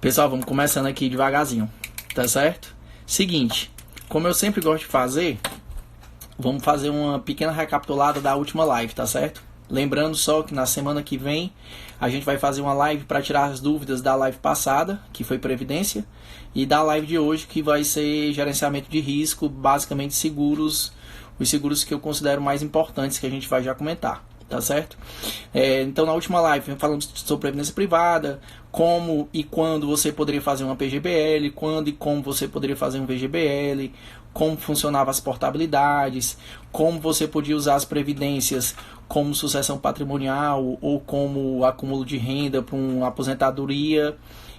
Pessoal, vamos começando aqui devagarzinho, tá certo? Seguinte, como eu sempre gosto de fazer, vamos fazer uma pequena recapitulada da última live, tá certo? Lembrando só que na semana que vem a gente vai fazer uma live para tirar as dúvidas da live passada, que foi Previdência, e da live de hoje, que vai ser gerenciamento de risco, basicamente seguros, os seguros que eu considero mais importantes, que a gente vai já comentar, tá certo? Então na última live falamos sobre Previdência Privada, como e quando você poderia fazer uma PGBL, quando e como você poderia fazer um VGBL, como funcionavam as portabilidades, como você podia usar as previdências como sucessão patrimonial ou como acúmulo de renda para uma aposentadoria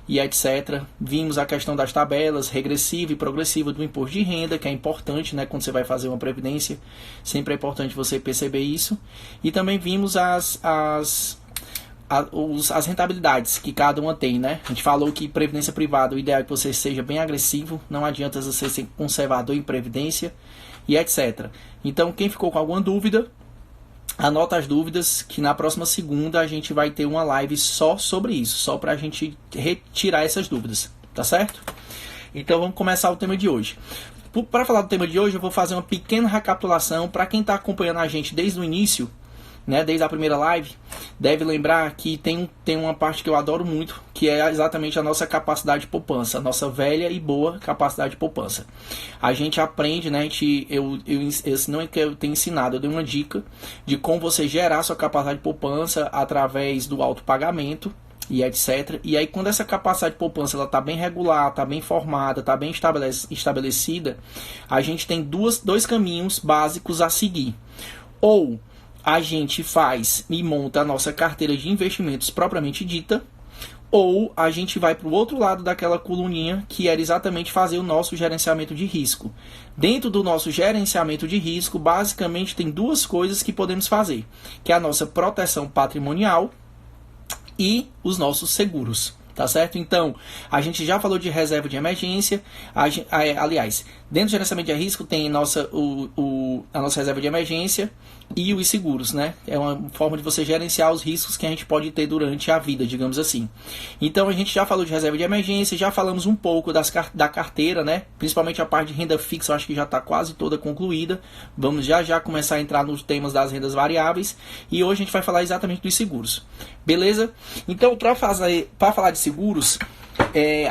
e etc. Vimos a questão das tabelas regressiva e progressiva do imposto de renda, que é importante, né, quando você vai fazer uma previdência, sempre é importante você perceber isso. E também vimos as rentabilidades que cada uma tem, né? A gente falou que previdência privada, o ideal é que você seja bem agressivo, não adianta você ser conservador em previdência e etc. Então, quem ficou com alguma dúvida, anota as dúvidas, que na próxima segunda a gente vai ter uma live só sobre isso, só para a gente retirar essas dúvidas, tá certo? Então vamos começar o tema de hoje. Para falar do tema de hoje, eu vou fazer uma pequena recapitulação para quem está acompanhando a gente desde o início, né, desde a primeira live. Deve lembrar que tem uma parte que eu adoro muito, que é exatamente a nossa capacidade de poupança, a nossa velha e boa capacidade de poupança. A gente aprende, né, não é que eu tenho ensinado, eu dei uma dica de como você gerar sua capacidade de poupança através do autopagamento e etc. E aí quando essa capacidade de poupança está bem regular, está bem formada, está bem estabelecida, a gente tem dois caminhos básicos a seguir. Ou a gente faz e monta a nossa carteira de investimentos propriamente dita, ou a gente vai para o outro lado daquela coluninha, que era exatamente fazer o nosso gerenciamento de risco. Dentro do nosso gerenciamento de risco, basicamente tem duas coisas que podemos fazer, que é a nossa proteção patrimonial e os nossos seguros. Tá certo? Então, a gente já falou de reserva de emergência. Aliás, dentro do gerenciamento de risco tem a nossa reserva de emergência e os seguros, né? É uma forma de você gerenciar os riscos que a gente pode ter durante a vida, digamos assim. Então, a gente já falou de reserva de emergência, já falamos um pouco da carteira, né? Principalmente a parte de renda fixa, eu acho que já está quase toda concluída. Vamos já começar a entrar nos temas das rendas variáveis. E hoje a gente vai falar exatamente dos seguros. Beleza? Então, para falar de seguros,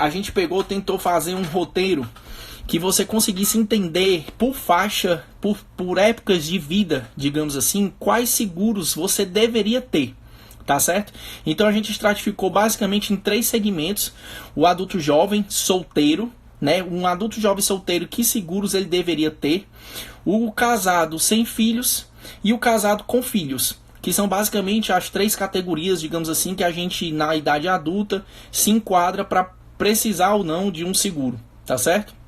a gente tentou fazer um roteiro que você conseguisse entender por faixa, por épocas de vida, digamos assim, quais seguros você deveria ter, tá certo? Então a gente estratificou basicamente em 3 segmentos: o adulto jovem solteiro, né? Um adulto jovem solteiro, que seguros ele deveria ter, o casado sem filhos e o casado com filhos, que são basicamente as 3 categorias, digamos assim, que a gente na idade adulta se enquadra para precisar ou não de um seguro, tá certo?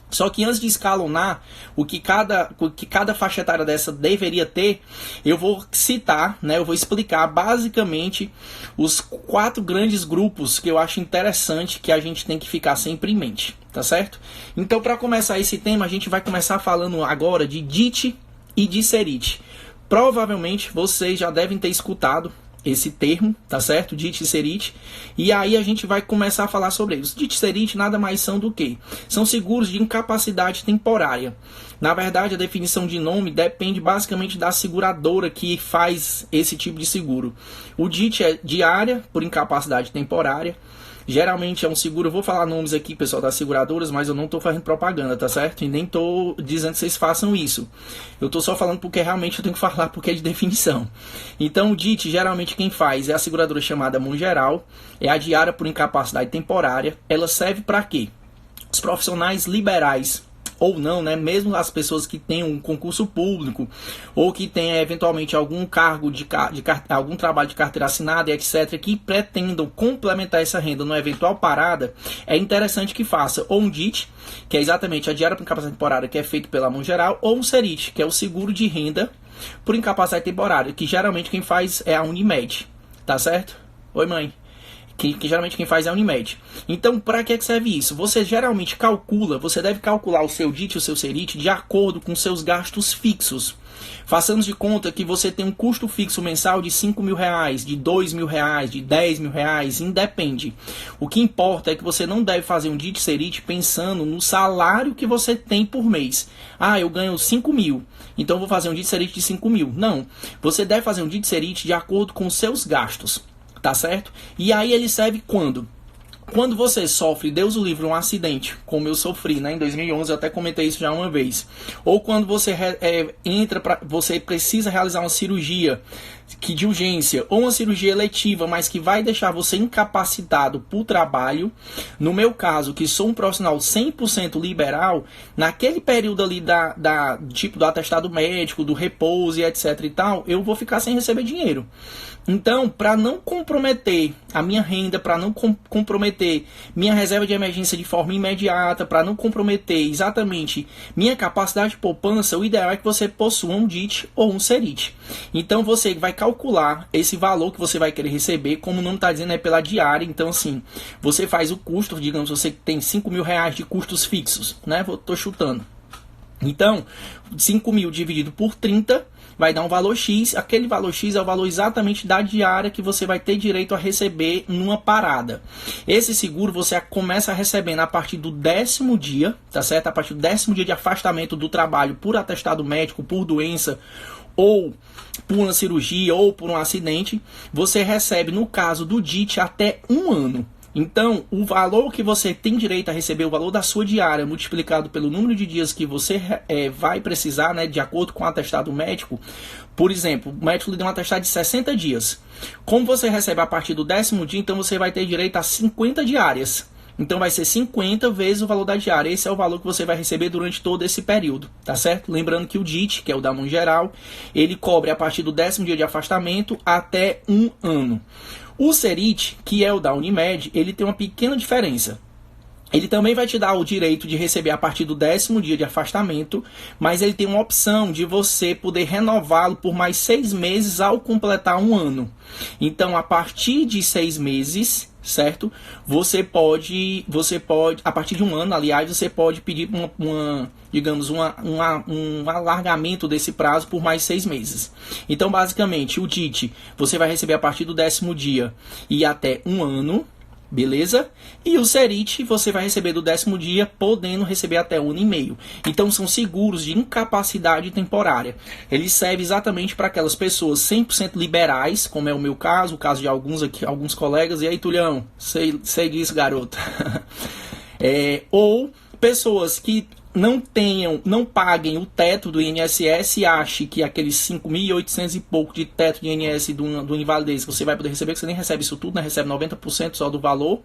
Só que antes de escalonar o que cada faixa etária dessa deveria ter, eu vou citar, né, eu vou explicar basicamente os 4 grandes grupos que eu acho interessante que a gente tem que ficar sempre em mente, tá certo? Então, para começar esse tema, a gente vai começar falando agora de DIT e de SERIT. Provavelmente vocês já devem ter escutado esse termo, tá certo? DIT e SERIT. E aí a gente vai começar a falar sobre eles. DIT e SERIT nada mais são do que? São seguros de incapacidade temporária. Na verdade, a definição de nome depende basicamente da seguradora que faz esse tipo de seguro. O DIT é diária por incapacidade temporária. Geralmente é um seguro, eu vou falar nomes aqui, pessoal, das seguradoras, mas eu não estou fazendo propaganda, tá certo? E nem estou dizendo que vocês façam isso. Eu estou só falando porque realmente eu tenho que falar, porque é de definição. Então o DIT, geralmente quem faz é a seguradora chamada Mongeral, é a diária por incapacidade temporária. Ela serve para quê? Os profissionais liberais, ou não, né? Mesmo as pessoas que têm um concurso público ou que têm eventualmente algum cargo algum trabalho de carteira assinada, etc., que pretendam complementar essa renda numa eventual parada, é interessante que faça ou um DIT, que é exatamente a diária por incapacidade temporária, que é feito pela Mongeral, ou um SERIT, que é o seguro de renda por incapacidade temporária, que geralmente quem faz é a Unimed, tá certo? Oi, mãe. que geralmente quem faz é a Unimed. Então, para que serve isso? Você geralmente calcula, você deve calcular o seu DIT e o seu SERIT de acordo com seus gastos fixos. Façamos de conta que você tem um custo fixo mensal de R$5.000, de R$2.000, de R$10.000, independe. O que importa é que você não deve fazer um DIT SERIT pensando no salário que você tem por mês. Ah, eu ganho 5.000, então vou fazer um DIT SERIT de 5.000. Não, você deve fazer um DIT SERIT de acordo com os seus gastos, tá certo? E aí ele serve quando? Quando você sofre, Deus o livre, um acidente, como eu sofri, né, em 2011, eu até comentei isso já uma vez. Ou quando você você precisa realizar uma cirurgia de urgência, ou uma cirurgia eletiva, mas que vai deixar você incapacitado para o trabalho. No meu caso, que sou um profissional 100% liberal, naquele período ali tipo do atestado médico, do repouso e etc e tal, eu vou ficar sem receber dinheiro. Então, para não comprometer a minha renda, para não comprometer minha reserva de emergência de forma imediata, para não comprometer exatamente minha capacidade de poupança, o ideal é que você possua um DIT ou um SERIT. Então, você vai calcular esse valor que você vai querer receber, como o nome está dizendo, é pela diária. Então, assim, você faz o custo, digamos, você tem R$5.000 de custos fixos, né? Estou chutando. Então, 5.000 dividido por 30 vai dar um valor X. Aquele valor X é o valor exatamente da diária que você vai ter direito a receber numa parada. Esse seguro você começa recebendo a partir do 10º dia, tá certo? A partir do 10º dia de afastamento do trabalho por atestado médico, por doença, ou por uma cirurgia, ou por um acidente. Você recebe, no caso do DIT, até 1 ano. Então, o valor que você tem direito a receber, o valor da sua diária, multiplicado pelo número de dias que você vai precisar, né, de acordo com o atestado médico. Por exemplo, o médico lhe deu um atestado de 60 dias. Como você recebe a partir do 10º dia, então você vai ter direito a 50 diárias. Então vai ser 50 vezes o valor da diária. Esse é o valor que você vai receber durante todo esse período, tá certo? Lembrando que o DIT, que é o da mão geral, ele cobre a partir do 10º dia de afastamento até 1 ano. O SERIT, que é o da Unimed, ele tem uma pequena diferença. Ele também vai te dar o direito de receber a partir do 10º dia de afastamento, mas ele tem uma opção de você poder renová-lo por mais 6 meses ao completar 1 ano. Então, a partir de 6 meses, certo? Você pode, a partir de 1 ano, aliás, você pode pedir um alargamento desse prazo por mais 6 meses. Então, basicamente, o DIT você vai receber a partir do 10º dia e até 1 ano, beleza? E o SERIT você vai receber do 10º dia, podendo receber até 1 ano e meio. Então, são seguros de incapacidade temporária. Eles servem exatamente para aquelas pessoas 100% liberais, como é o meu caso, o caso de alguns colegas. E aí, Tulhão, sei disso, garoto. Ou pessoas que não paguem o teto do INSS e ache que aqueles 5.800 e pouco de teto de INSS do invalidez que você vai poder receber, que você nem recebe isso tudo, né? Recebe 90% só do valor.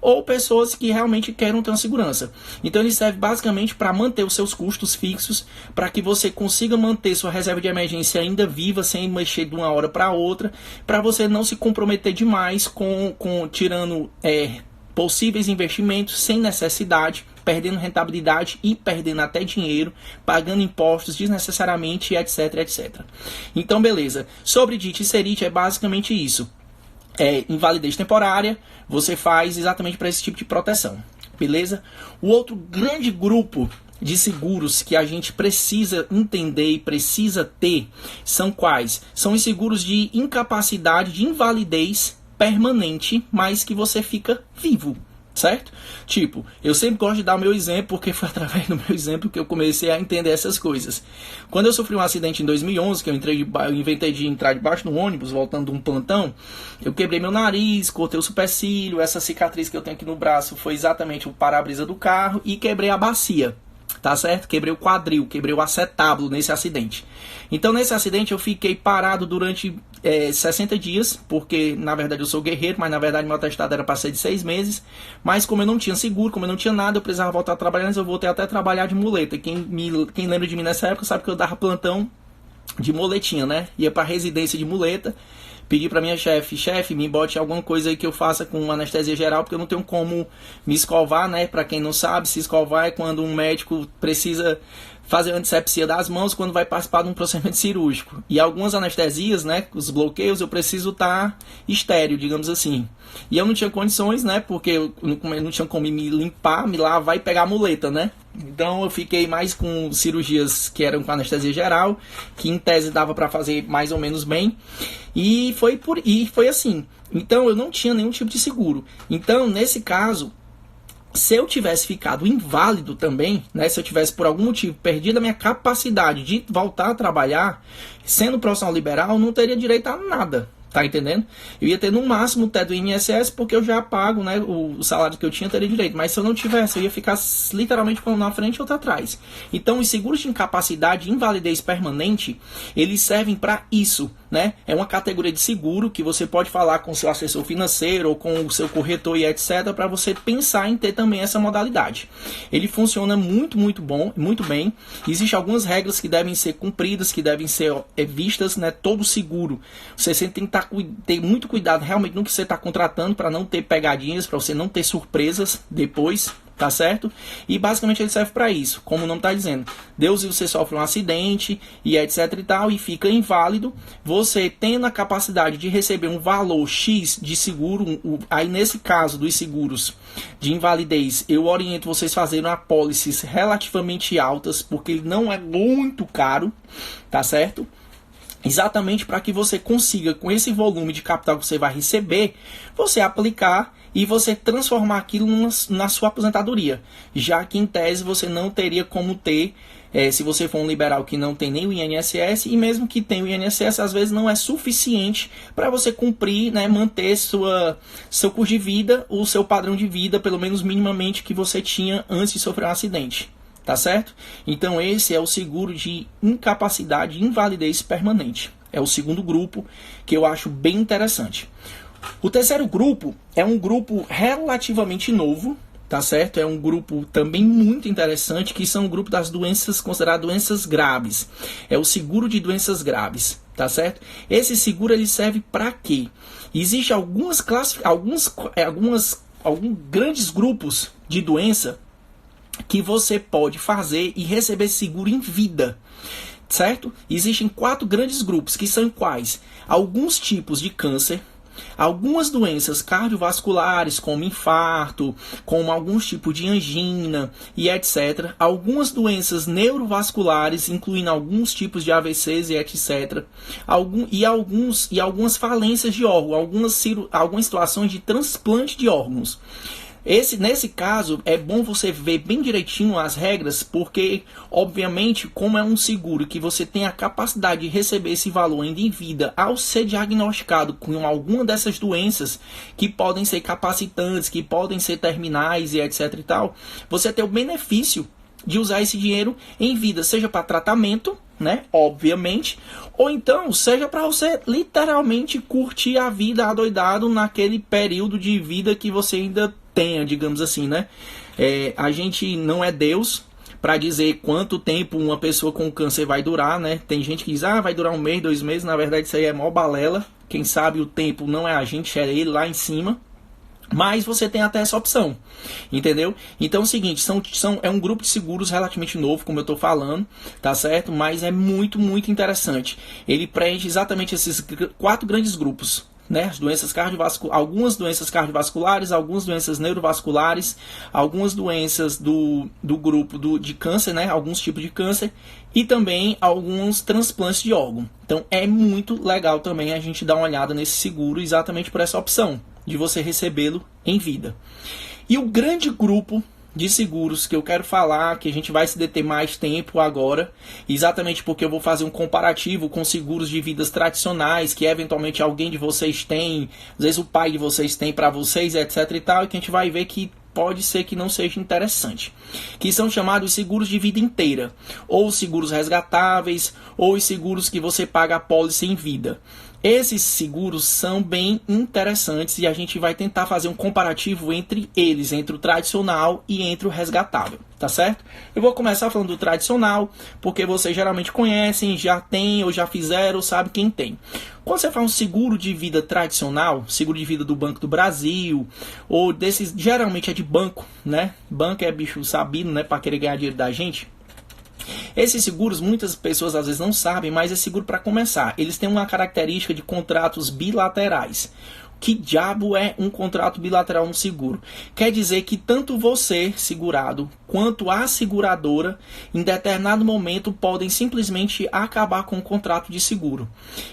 Ou pessoas que realmente querem ter uma segurança. Então ele serve basicamente para manter os seus custos fixos, para que você consiga manter sua reserva de emergência ainda viva, sem mexer de uma hora para outra, para você não se comprometer demais com tirando possíveis investimentos sem necessidade, perdendo rentabilidade e perdendo até dinheiro, pagando impostos desnecessariamente, etc, etc. Então, beleza. Sobre DIT e SERIT é basicamente isso. Invalidez temporária, você faz exatamente para esse tipo de proteção. Beleza? O outro grande grupo de seguros que a gente precisa entender e precisa ter são quais? São os seguros de incapacidade, de invalidez permanente, mas que você fica vivo. Certo? Tipo, eu sempre gosto de dar o meu exemplo, porque foi através do meu exemplo que eu comecei a entender essas coisas. Quando eu sofri um acidente em 2011, que eu inventei de entrar debaixo do ônibus, voltando de um plantão, eu quebrei meu nariz, cortei o supercílio, essa cicatriz que eu tenho aqui no braço foi exatamente o para-brisa do carro e quebrei a bacia. Tá certo? Quebrei o quadril, quebrei o acetábulo nesse acidente. Então, nesse acidente, eu fiquei parado durante 60 dias, porque, na verdade, eu sou guerreiro, mas, na verdade, meu atestado era para ser de 6 meses. Mas, como eu não tinha seguro, como eu não tinha nada, eu precisava voltar a trabalhar, mas eu voltei até a trabalhar de muleta. Quem lembra de mim nessa época sabe que eu dava plantão de muletinha, né? Ia para residência de muleta, pedi para minha chefe, me bote alguma coisa aí que eu faça com anestesia geral, porque eu não tenho como me escovar, né? Para quem não sabe, se escovar é quando um médico precisa fazer antisepsia das mãos quando vai participar de um procedimento cirúrgico. E algumas anestesias, né, os bloqueios, eu preciso estar estéril, digamos assim. E eu não tinha condições, né, porque eu não tinha como me limpar, me lavar e pegar a muleta, né. Então eu fiquei mais com cirurgias que eram com anestesia geral, que em tese dava para fazer mais ou menos bem. E foi assim. Então eu não tinha nenhum tipo de seguro. Então, nesse caso, se eu tivesse ficado inválido também, né, se eu tivesse por algum motivo perdido a minha capacidade de voltar a trabalhar, sendo profissional liberal, eu não teria direito a nada, tá entendendo? Eu ia ter no máximo o teto do INSS, porque eu já pago, né, o salário que eu tinha, eu teria direito, mas se eu não tivesse, eu ia ficar literalmente com um na frente e outro atrás. Então os seguros de incapacidade e invalidez permanente, eles servem para isso, né? É uma categoria de seguro que você pode falar com o seu assessor financeiro ou com o seu corretor e etc, para você pensar em ter também essa modalidade. Ele funciona muito bem. Existem algumas regras que devem ser cumpridas, que devem ser vistas, né? Todo seguro, você sempre tem que ter muito cuidado realmente no que você está contratando, para não ter pegadinhas, para você não ter surpresas depois. Tá certo? E basicamente ele serve para isso, como o nome está dizendo. Deus e você sofre um acidente e etc e tal, e fica inválido. Você tendo a capacidade de receber um valor X de seguro, aí nesse caso dos seguros de invalidez, eu oriento vocês fazerem apólices relativamente altas, porque ele não é muito caro, tá certo? Exatamente para que você consiga, com esse volume de capital que você vai receber, você aplicar e você transformar aquilo na sua aposentadoria. Já que em tese você não teria como ter, se você for um liberal que não tem nem o INSS, e mesmo que tenha o INSS, às vezes não é suficiente para você cumprir, né, manter seu curso de vida, o seu padrão de vida, pelo menos minimamente, que você tinha antes de sofrer um acidente. Tá certo? Então esse é o seguro de incapacidade e invalidez permanente. É o segundo grupo que eu acho bem interessante. O terceiro grupo é um grupo relativamente novo, tá certo? É um grupo também muito interessante, que são o grupo das doenças consideradas doenças graves. É o seguro de doenças graves, tá certo? Esse seguro ele serve para quê? Existem alguns grandes grupos de doença que você pode fazer e receber seguro em vida, certo? Existem 4 grandes grupos, que são quais? Alguns tipos de câncer, algumas doenças cardiovasculares, como infarto, como alguns tipos de angina e etc. Algumas doenças neurovasculares, incluindo alguns tipos de AVCs e etc. E algumas falências de órgão, algumas situações de transplante de órgãos. Nesse caso, é bom você ver bem direitinho as regras, porque, obviamente, como é um seguro que você tem a capacidade de receber esse valor ainda em vida, ao ser diagnosticado com alguma dessas doenças que podem ser capacitantes, que podem ser terminais e etc e tal, você tem o benefício de usar esse dinheiro em vida, seja para tratamento, né, obviamente, ou então seja para você literalmente curtir a vida adoidado naquele período de vida que você ainda tenha, digamos assim, né? A gente não é Deus para dizer quanto tempo uma pessoa com câncer vai durar, né? Tem gente que diz, vai durar 1 mês, 2 meses, na verdade isso aí é mó balela. Quem sabe o tempo não é a gente, é ele lá em cima. Mas você tem até essa opção, entendeu? Então é o seguinte, é um grupo de seguros relativamente novo, como eu estou falando, tá certo? Mas é muito interessante. Ele preenche exatamente esses 4 grandes grupos, né? As doenças algumas doenças cardiovasculares, algumas doenças neurovasculares, algumas doenças do grupo de câncer, né? Alguns tipos de câncer, e também alguns transplantes de órgão. Então é muito legal também a gente dar uma olhada nesse seguro, exatamente por essa opção de você recebê-lo em vida. E o grande grupo de seguros que eu quero falar, que a gente vai se deter mais tempo agora, exatamente porque eu vou fazer um comparativo com seguros de vidas tradicionais, que eventualmente alguém de vocês tem, às vezes o pai de vocês tem para vocês, etc e tal, e que a gente vai ver que pode ser que não seja interessante, que são chamados seguros de vida inteira, ou seguros resgatáveis, ou os seguros que você paga a pólice em vida. Esses seguros são bem interessantes e a gente vai tentar fazer um comparativo entre eles, entre o tradicional e entre o resgatável, tá certo? Eu vou começar falando do tradicional, porque vocês geralmente conhecem, já tem ou já fizeram, sabe quem tem. Quando você faz um seguro de vida tradicional, seguro de vida do Banco do Brasil, ou desses, geralmente é de banco, né? Banco é bicho sabido, né, para querer ganhar dinheiro da gente. Esses seguros, muitas pessoas às vezes não sabem, mas é seguro para começar. Eles têm uma característica de contratos bilaterais. Que diabo é um contrato bilateral no seguro? Quer dizer que tanto você, segurado, quanto a seguradora, em determinado momento, podem simplesmente acabar com o contrato de seguro.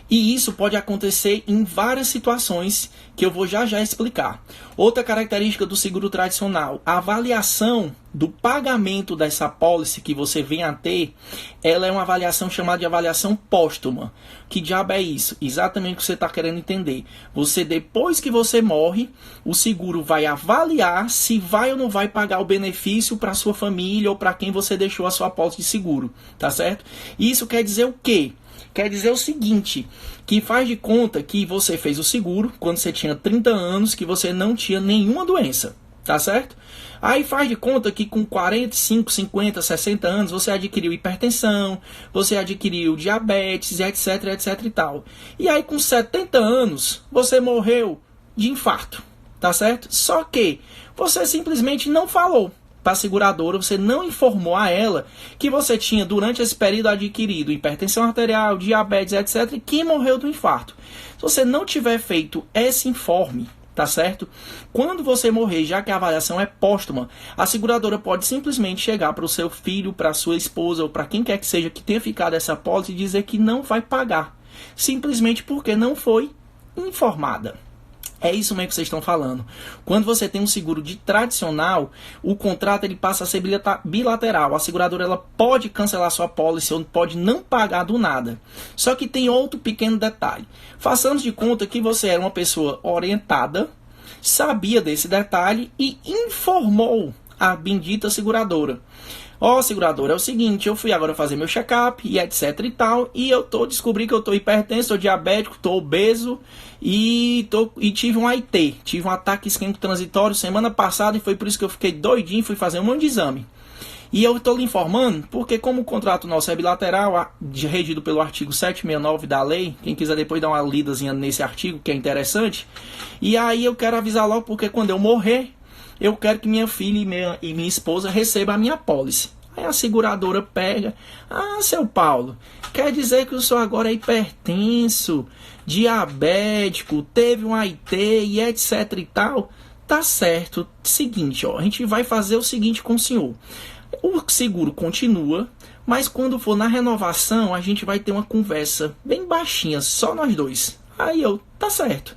E isso pode acontecer em várias situações que eu vou já explicar. Outra característica do seguro tradicional, a avaliação do pagamento dessa pólice que você vem a ter, ela é uma avaliação chamada de avaliação póstuma. Que diabo é isso? Exatamente o que você está querendo entender. Você, depois que você morre, o seguro vai avaliar se vai ou não vai pagar o benefício para sua família ou para quem você deixou a sua pólice de seguro, tá certo? Isso quer dizer o quê? Quer dizer o seguinte, que faz de conta que você fez o seguro quando você tinha 30 anos, que você não tinha nenhuma doença, tá certo? Aí faz de conta que com 45, 50, 60 anos você adquiriu hipertensão, você adquiriu diabetes, etc, etc e tal. E aí com 70 anos você morreu de infarto, tá certo? Só que você simplesmente não falou para a seguradora, você não informou a ela que você tinha durante esse período adquirido hipertensão arterial, diabetes, etc, e que morreu do infarto. Se você não tiver feito esse informe, tá certo? Quando você morrer, já que a avaliação é póstuma, a seguradora pode simplesmente chegar para o seu filho, para a sua esposa ou para quem quer que seja que tenha ficado essa pólice e dizer que não vai pagar, simplesmente porque não foi informada. É isso mesmo que vocês estão falando. Quando você tem um seguro de tradicional, o contrato ele passa a ser bilateral. A seguradora ela pode cancelar sua pólice ou pode não pagar do nada. Só que tem outro pequeno detalhe. Façamos de conta que você era uma pessoa orientada, sabia desse detalhe e informou a bendita seguradora. Ó, seguradora, é o seguinte, eu fui agora fazer meu check-up e etc e tal, e descobri que eu tô hipertenso, tô diabético, tô obeso e tive um AIT, tive um ataque isquêmico transitório semana passada e foi por isso que eu fiquei doidinho, fui fazer um monte de exame. E eu estou lhe informando porque como o contrato nosso é bilateral, regido pelo artigo 769 da lei, quem quiser depois dar uma lidazinha nesse artigo, que é interessante, e aí eu quero avisar logo porque quando eu morrer, eu quero que minha filha e minha esposa recebam a minha pólice. Aí a seguradora pega, seu Paulo, quer dizer que o senhor agora é hipertenso, diabético, teve um AIT e etc e tal? Tá certo, seguinte, ó, a gente vai fazer o seguinte com o senhor. O seguro continua, mas quando for na renovação, a gente vai ter uma conversa bem baixinha, só nós dois. Aí tá certo.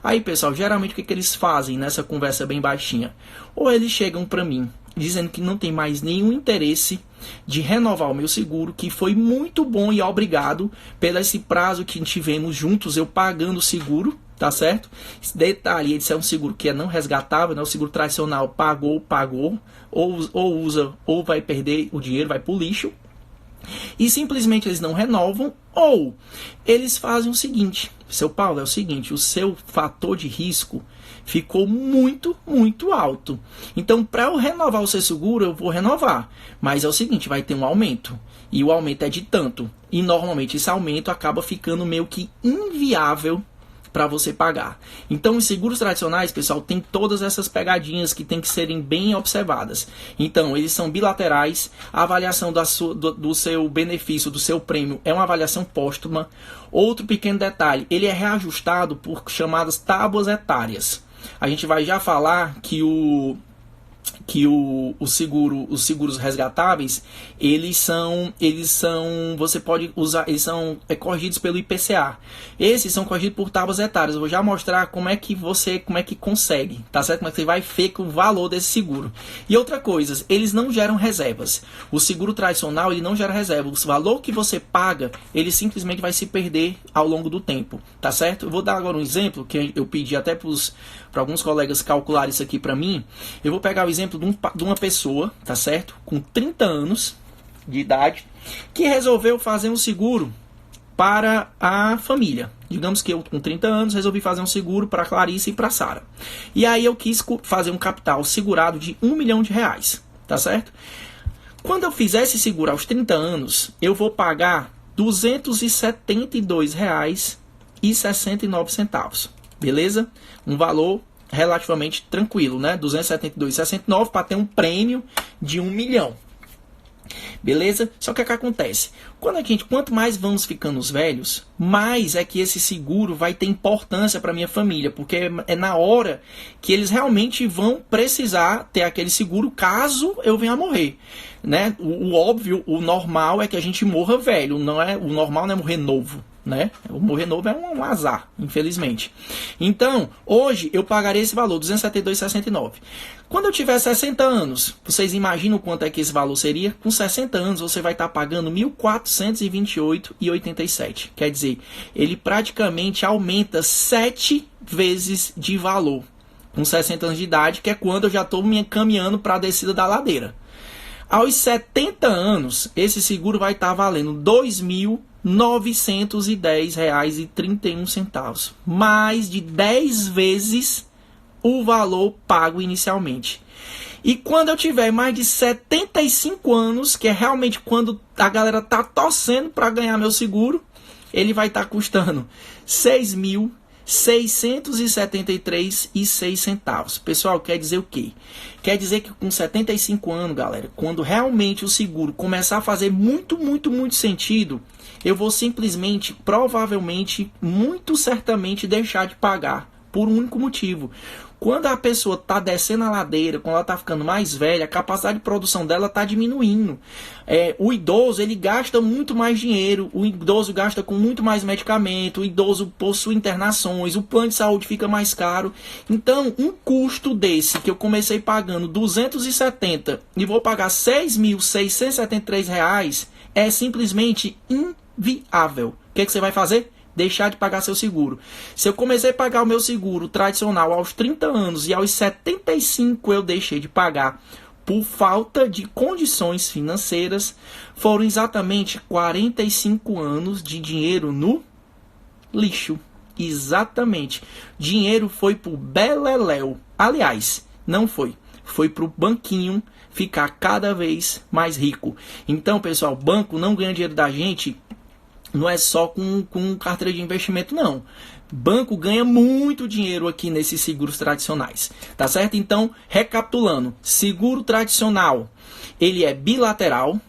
Aí, pessoal, geralmente o que eles fazem nessa conversa bem baixinha? Ou eles chegam para mim dizendo que não tem mais nenhum interesse de renovar o meu seguro, que foi muito bom e obrigado pelo esse prazo que tivemos juntos, eu pagando o seguro, tá certo? Esse detalhe, esse é um seguro que é não resgatável, né? O seguro tradicional pagou, ou usa, ou vai perder o dinheiro, vai pro lixo. E simplesmente eles não renovam, ou eles fazem o seguinte, seu Paulo, é o seguinte, o seu fator de risco ficou muito, muito alto. Então, para eu renovar o seu seguro, eu vou renovar. Mas é o seguinte, vai ter um aumento. E o aumento é de tanto. E normalmente esse aumento acaba ficando meio que inviável para você pagar. Então, os seguros tradicionais, pessoal, tem todas essas pegadinhas que tem que serem bem observadas. Então, eles são bilaterais, a avaliação do seu benefício, do seu prêmio, é uma avaliação póstuma. Outro pequeno detalhe, ele é reajustado por chamadas tábuas etárias. A gente vai já falar que os seguros resgatáveis, eles são, você pode usar, eles são corrigidos pelo IPCA. Esses são corrigidos por tábuas etárias. Eu vou já mostrar como é que consegue, tá certo? Como é que você vai ver com o valor desse seguro. E outra coisa, eles não geram reservas. O seguro tradicional, ele não gera reserva. O valor que você paga, ele simplesmente vai se perder ao longo do tempo, tá certo? Eu vou dar agora um exemplo, que eu pedi até para alguns colegas calcular isso aqui para mim. Eu vou pegar o exemplo de uma pessoa, tá certo? Com 30 anos de idade, que resolveu fazer um seguro para a família. Digamos que eu, com 30 anos, resolvi fazer um seguro para a Clarice e para a Sara. E aí eu quis fazer um capital segurado de R$1 milhão, tá certo? Quando eu fizer esse seguro aos 30 anos, eu vou pagar R$ 272,69, beleza? Um valor relativamente tranquilo, né? R$ 272,69 para ter um prêmio de R$1 milhão. Beleza? Só que o que acontece? Quanto mais vamos ficando velhos, mais é que esse seguro vai ter importância para minha família, porque é na hora que eles realmente vão precisar ter aquele seguro caso eu venha a morrer, né? O óbvio, o normal é que a gente morra velho, o normal não é morrer novo, né? O morrer novo é um azar, infelizmente. Então, hoje eu pagarei esse valor, R$ 272,69. Quando eu tiver 60 anos, vocês imaginam quanto é que esse valor seria? Com 60 anos você vai estar pagando R$ 1.428,87. Quer dizer, ele praticamente aumenta 7 vezes de valor com 60 anos de idade, que é quando eu já estou me encaminhando para a descida da ladeira. Aos 70 anos, esse seguro vai estar valendo R$ 2.910,31, mais de 10 vezes o valor pago inicialmente. E quando eu tiver mais de 75 anos, que é realmente quando a galera está torcendo para ganhar meu seguro, ele vai estar custando R$ 6.673,06. Pessoal, quer dizer o quê? Quer dizer que com 75 anos, galera, quando realmente o seguro começar a fazer muito sentido, eu vou simplesmente, provavelmente, muito certamente deixar de pagar por um único motivo. Quando a pessoa está descendo a ladeira, quando ela está ficando mais velha, a capacidade de produção dela está diminuindo. O idoso, ele gasta muito mais dinheiro, o idoso gasta com muito mais medicamento, o idoso possui internações, o plano de saúde fica mais caro. Então, um custo desse, que eu comecei pagando 270 e vou pagar R$ 6.673, é simplesmente inviável. O que você vai fazer? Deixar de pagar seu seguro. Se eu comecei a pagar o meu seguro tradicional aos 30 anos e aos 75 eu deixei de pagar por falta de condições financeiras, foram exatamente 45 anos de dinheiro no lixo. Exatamente. Dinheiro foi pro beleléu. Aliás, não foi. Foi pro banquinho ficar cada vez mais rico. Então, pessoal, banco não ganha dinheiro da gente. Não é só com carteira de investimento, não. Banco ganha muito dinheiro aqui nesses seguros tradicionais. Tá certo? Então, recapitulando. Seguro tradicional, ele é bilateral.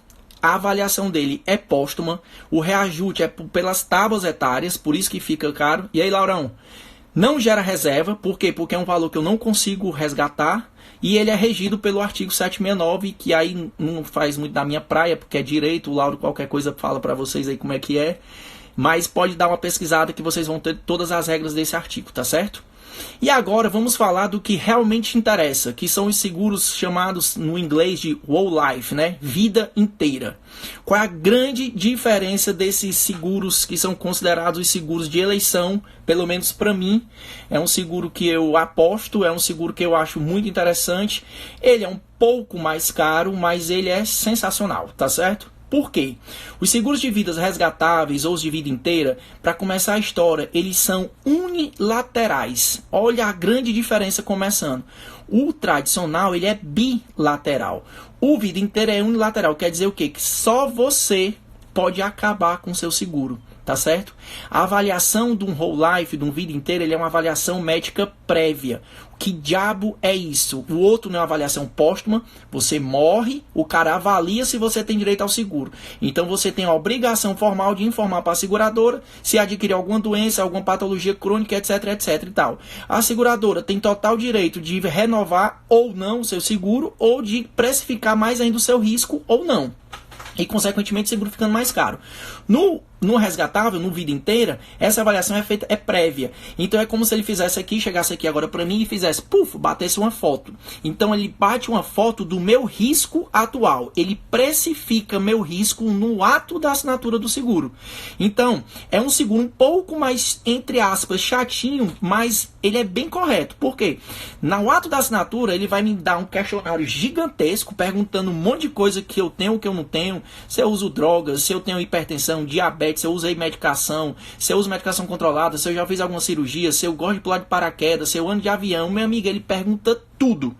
A avaliação dele é póstuma. O reajuste é pelas tábuas etárias, por isso que fica caro. E aí, Laurão? Não gera reserva. Por quê? Porque é um valor que eu não consigo resgatar. E ele é regido pelo artigo 769, que aí não faz muito da minha praia, porque é direito, o Lauro qualquer coisa fala para vocês aí como é que é. Mas pode dar uma pesquisada que vocês vão ter todas as regras desse artigo, tá certo? E agora vamos falar do que realmente interessa, que são os seguros chamados no inglês de whole life, né? Vida inteira. Qual é a grande diferença desses seguros que são considerados os seguros de eleição? Pelo menos para mim, é um seguro que eu aposto, é um seguro que eu acho muito interessante. Ele é um pouco mais caro, mas ele é sensacional, tá certo? Por quê? Os seguros de vidas resgatáveis ou os de vida inteira, para começar a história, eles são unilaterais. Olha a grande diferença começando. O tradicional, ele é bilateral. O vida inteira é unilateral. Quer dizer o quê? Que só você pode acabar com o seu seguro. Tá certo? A avaliação de um whole life, de um vida inteira, ele é uma avaliação médica prévia. Que diabo é isso? O outro não é uma avaliação póstuma. Você morre, o cara avalia se você tem direito ao seguro. Então você tem a obrigação formal de informar para a seguradora se adquirir alguma doença, alguma patologia crônica, etc, etc e tal. A seguradora tem total direito de renovar ou não o seu seguro ou de precificar mais ainda o seu risco ou não. E, consequentemente, o seguro ficando mais caro. No resgatável, no vida inteira, essa avaliação é prévia. Então, é como se ele fizesse aqui, chegasse aqui agora para mim e fizesse, batesse uma foto. Então, ele bate uma foto do meu risco atual. Ele precifica meu risco no ato da assinatura do seguro. Então, é um seguro um pouco mais, entre aspas, chatinho, mas ele é bem correto. Por quê? No ato da assinatura, ele vai me dar um questionário gigantesco, perguntando um monte de coisa que eu tenho, que eu não tenho, se eu uso drogas, se eu tenho hipertensão, hipertensão, diabetes, se eu usei medicação, se eu uso medicação controlada, se eu já fiz alguma cirurgia, se eu gosto de pular de paraquedas, se eu ando de avião, meu amigo, ele pergunta tudo.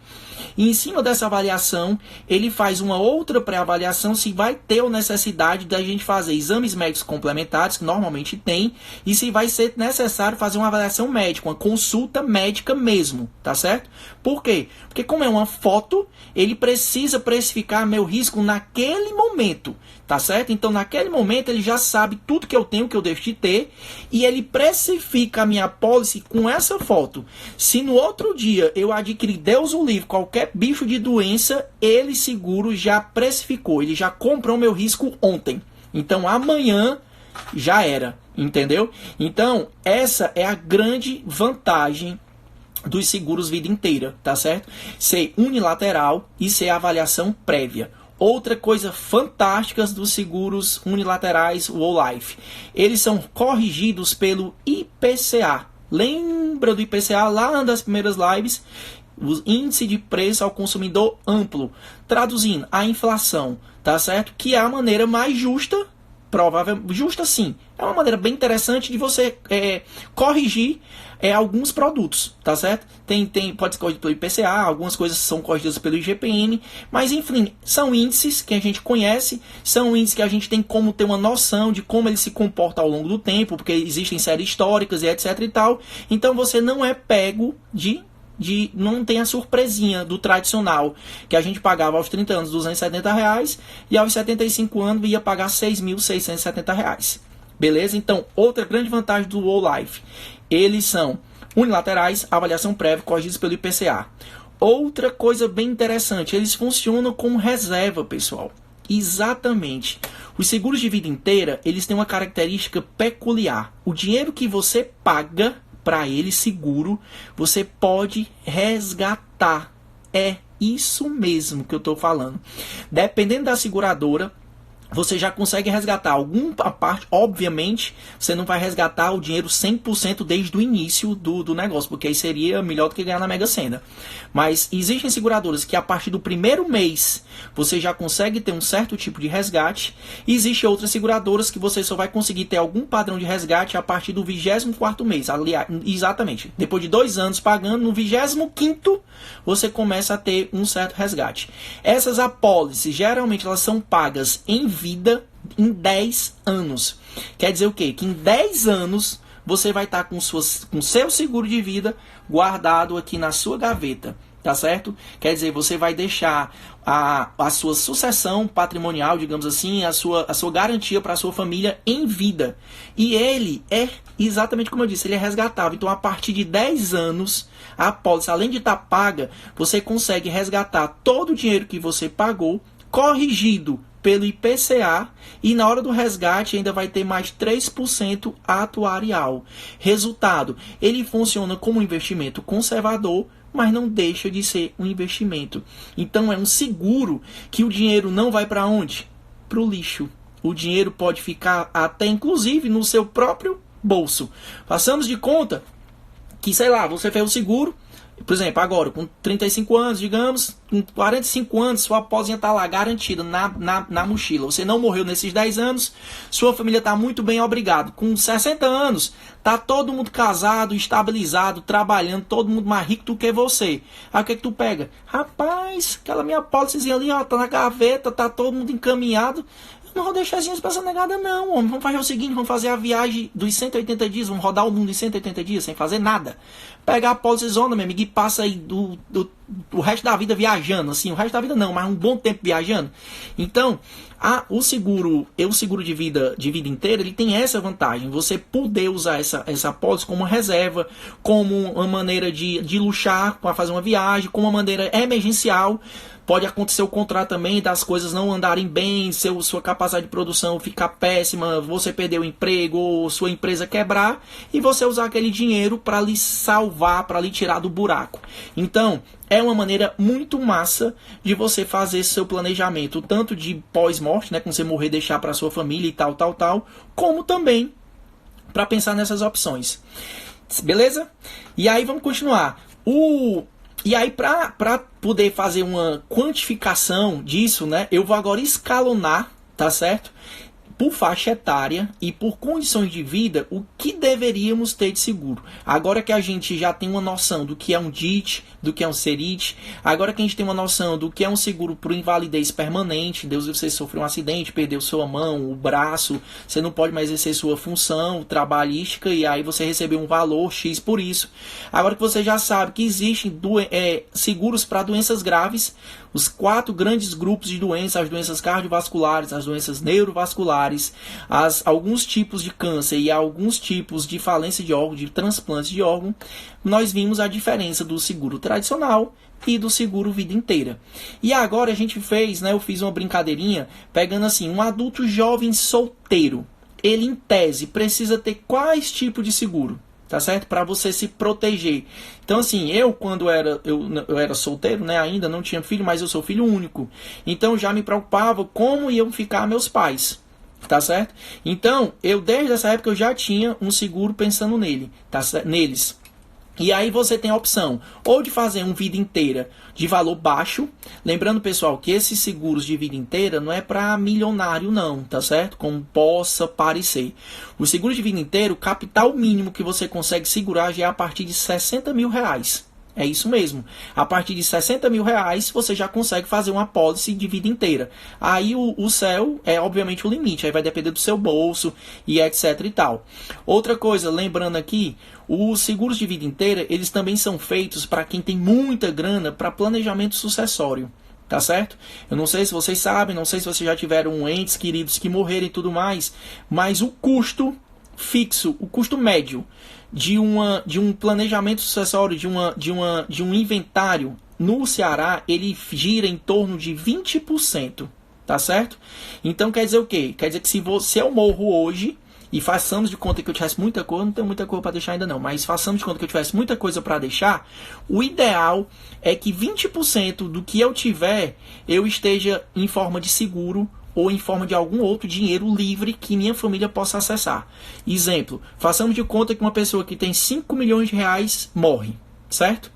E em cima dessa avaliação, ele faz uma outra pré-avaliação se vai ter a necessidade da gente fazer exames médicos complementares, que normalmente tem, e se vai ser necessário fazer uma avaliação médica, uma consulta médica mesmo, tá certo? Por quê? Porque como é uma foto, ele precisa precificar meu risco naquele momento, tá certo? Então naquele momento ele já sabe tudo que eu tenho, que eu deixo de ter, e ele precifica a minha pólice com essa foto. Se no outro dia eu adquirir, Deus o livre, qualquer bicho de doença, ele seguro já precificou, ele já comprou meu risco ontem. Então amanhã já era, entendeu? Então essa é a grande vantagem dos seguros vida inteira, tá certo? Ser unilateral e ser avaliação prévia. Outra coisa fantástica dos seguros unilaterais Whole Life, eles são corrigidos pelo IPCA. Lembra do IPCA lá das primeiras lives? O índice de preço ao consumidor amplo, traduzindo a inflação, tá certo? Que é a maneira mais justa, provavelmente justa sim, é uma maneira bem interessante de você corrigir alguns produtos, tá certo? Pode ser corrigido pelo IPCA, algumas coisas são corrigidas pelo IGPM, mas enfim, são índices que a gente conhece, são índices que a gente tem como ter uma noção de como ele se comporta ao longo do tempo, porque existem séries históricas e etc e tal, então você não é pego não tem a surpresinha do tradicional, que a gente pagava aos 30 anos R$270 e aos 75 anos ia pagar R$6.670. Beleza? Então, outra grande vantagem do Whole Life, eles são unilaterais, avaliação prévia, corrigidos pelo IPCA. Outra coisa bem interessante, eles funcionam como reserva, pessoal. Exatamente. Os seguros de vida inteira, eles têm uma característica peculiar. O dinheiro que você paga para ele seguro, você pode resgatar. É isso mesmo que eu estou falando. Dependendo da seguradora, você já consegue resgatar alguma parte. Obviamente, você não vai resgatar o dinheiro 100% desde o início do negócio, porque aí seria melhor do que ganhar na Mega Sena. Mas existem seguradoras que a partir do primeiro mês você já consegue ter um certo tipo de resgate. E existem outras seguradoras que você só vai conseguir ter algum padrão de resgate a partir do 24º mês. Aliás, exatamente. Depois de 2 anos pagando, no 25º você começa a ter um certo resgate. Essas apólices, geralmente elas são pagas em vida em 10 anos. Quer dizer o quê? Que em 10 anos você vai estar com seu seguro de vida guardado aqui na sua gaveta, tá certo? Quer dizer, você vai deixar a sua sucessão patrimonial, digamos assim, a sua garantia para a sua família em vida. E ele é exatamente como eu disse, ele é resgatável. Então, a partir de 10 anos, a apólice, além de estar paga, você consegue resgatar todo o dinheiro que você pagou, corrigido pelo IPCA, e na hora do resgate ainda vai ter mais 3% atuarial. Resultado, ele funciona como um investimento conservador, mas não deixa de ser um investimento. Então é um seguro que o dinheiro não vai para onde? Para o lixo. O dinheiro pode ficar até inclusive no seu próprio bolso. Façamos de conta que, sei lá, você fez o seguro, por exemplo, agora, com 35 anos, digamos, com 45 anos, sua aposinha está lá garantida na mochila. Você não morreu nesses 10 anos, sua família está muito bem, obrigado. Com 60 anos, está todo mundo casado, estabilizado, trabalhando, todo mundo mais rico do que você. Aí o que tu pega? Rapaz, aquela minha apólicezinha ali, ó, tá na gaveta, tá todo mundo encaminhado. Não vou deixar as pra essa negada não, homem. Vamos fazer o seguinte, vamos fazer a viagem dos 180 dias, vamos rodar o mundo em 180 dias sem fazer nada. Pegar a pólice zona, meu amigo, e passa aí o resto da vida viajando, assim, o resto da vida não, mas um bom tempo viajando. Então, o seguro de vida inteira, ele tem essa vantagem, você poder usar essa pólice como reserva, como uma maneira de luxar para fazer uma viagem, como uma maneira emergencial. Pode acontecer o contrário também, das coisas não andarem bem, sua capacidade de produção ficar péssima, você perder o emprego ou sua empresa quebrar, e você usar aquele dinheiro para lhe salvar, para lhe tirar do buraco. Então, é uma maneira muito massa de você fazer seu planejamento, tanto de pós-morte, né, quando você morrer, deixar para sua família e tal, como também para pensar nessas opções. Beleza? E aí vamos continuar. E aí, para poder fazer uma quantificação disso, né, eu vou agora escalonar, tá certo? por faixa etária e por condições de vida, o que deveríamos ter de seguro. Agora que a gente já tem uma noção do que é um DIT, do que é um CERIT, agora que a gente tem uma noção do que é um seguro por invalidez permanente, Deus, você sofreu um acidente, perdeu sua mão, o braço, você não pode mais exercer sua função trabalhística e aí você recebeu um valor X por isso. Agora que você já sabe que existem seguros para doenças graves, os 4 grandes grupos de doenças, as doenças cardiovasculares, as doenças neurovasculares, alguns tipos de câncer e alguns tipos de falência de órgão, de transplante de órgão, nós vimos a diferença do seguro tradicional e do seguro vida inteira. E agora a gente fez, eu fiz uma brincadeirinha, pegando assim, um adulto jovem solteiro, ele em tese precisa ter quais tipos de seguro? Tá certo? Para você se proteger. Então, assim, quando eu era solteiro, ainda não tinha filho, mas eu sou filho único. Então, já me preocupava como iam ficar meus pais. Tá certo? Então, desde essa época, eu já tinha um seguro pensando neles. E aí você tem a opção ou de fazer uma vida inteira de valor baixo. Lembrando, pessoal, que esses seguros de vida inteira não é para milionário não, tá certo? Como possa parecer. O seguro de vida inteira, o capital mínimo que você consegue segurar já é a partir de R$60 mil. É isso mesmo. A partir de R$60 mil você já consegue fazer uma pólice de vida inteira. Aí o céu é obviamente o limite. Aí vai depender do seu bolso e etc e tal. Outra coisa, lembrando aqui, os seguros de vida inteira, eles também são feitos para quem tem muita grana para planejamento sucessório. Tá certo? Eu não sei se vocês sabem, não sei se vocês já tiveram entes queridos que morreram e tudo mais, mas o custo fixo, o custo médio de um planejamento sucessório, de um inventário no Ceará, ele gira em torno de 20%, tá certo? Então quer dizer o quê? Quer dizer que se eu morro hoje, e façamos de conta que eu tivesse muita coisa, não tenho muita coisa para deixar ainda não, mas façamos de conta que eu tivesse muita coisa para deixar, o ideal é que 20% do que eu tiver, eu esteja em forma de seguro ou em forma de algum outro dinheiro livre que minha família possa acessar. Exemplo, façamos de conta que uma pessoa que tem 5 milhões de reais morre, certo?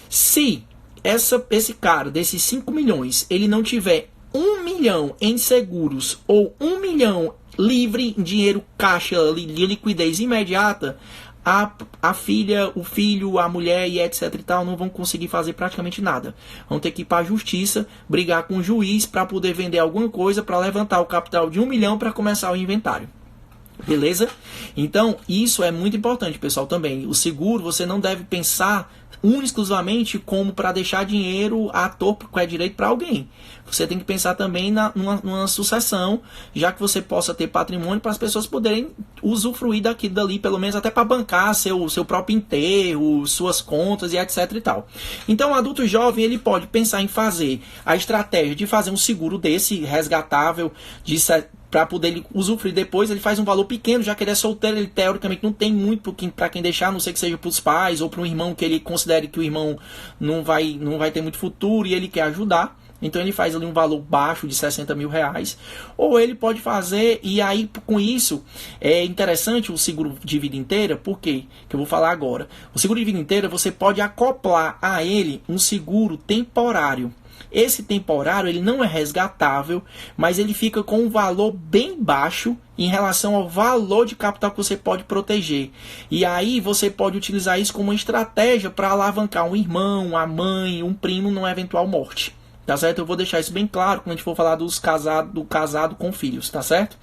Se esse cara desses 5 milhões, ele não tiver 1 milhão em seguros ou 1 milhão livre em dinheiro caixa de liquidez imediata, a filha, o filho, a mulher e etc e tal não vão conseguir fazer praticamente nada. Vão ter que ir para a justiça, brigar com o juiz para poder vender alguma coisa para levantar o capital de 1 milhão para começar o inventário. Beleza? Então, isso é muito importante, pessoal, também. O seguro, você não deve pensar exclusivamente como para deixar dinheiro à toa, porque é direito para alguém. Você tem que pensar também numa sucessão, já que você possa ter patrimônio para as pessoas poderem usufruir daquilo dali, pelo menos até para bancar seu próprio enterro, suas contas e etc e tal. Então, o adulto jovem, ele pode pensar em fazer a estratégia de fazer um seguro desse resgatável, para poder usufruir depois. Ele faz um valor pequeno, já que ele é solteiro, ele teoricamente não tem muito para quem deixar, a não ser que seja para os pais ou para um irmão que ele considere que o irmão não vai ter muito futuro e ele quer ajudar. Então ele faz ali um valor baixo de R$60 mil. Ou ele pode fazer, e aí com isso é interessante o seguro de vida inteira. Por quê? Que eu vou falar agora. O seguro de vida inteira, você pode acoplar a ele um seguro temporário. Esse temporário, ele não é resgatável, mas ele fica com um valor bem baixo em relação ao valor de capital que você pode proteger. E aí você pode utilizar isso como uma estratégia para alavancar um irmão, a mãe, um primo numa eventual morte. Tá certo? Eu vou deixar isso bem claro quando a gente for falar do casado com filhos, tá certo?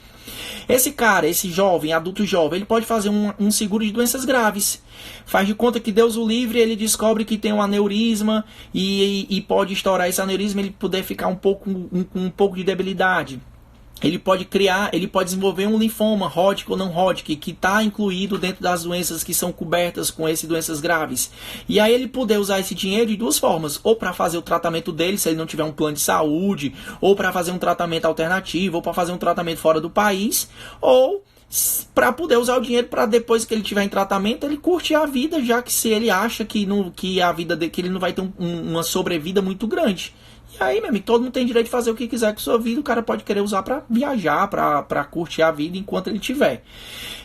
Esse cara, esse jovem, adulto jovem, ele pode fazer um seguro de doenças graves. Faz de conta que Deus o livre, ele descobre que tem um aneurisma e pode estourar esse aneurisma, ele poder ficar um pouco de debilidade. Ele pode desenvolver um linfoma, Hodgkin ou não Hodgkin, que está incluído dentro das doenças que são cobertas com essas doenças graves. E aí ele poder usar esse dinheiro de duas formas, ou para fazer o tratamento dele, se ele não tiver um plano de saúde, ou para fazer um tratamento alternativo, ou para fazer um tratamento fora do país, ou para poder usar o dinheiro para depois que ele tiver em tratamento, ele curtir a vida, já que se ele acha que a vida dele, que ele não vai ter uma sobrevida muito grande. E aí, meu amigo, todo mundo tem direito de fazer o que quiser com sua vida. O cara pode querer usar para viajar, para curtir a vida enquanto ele tiver.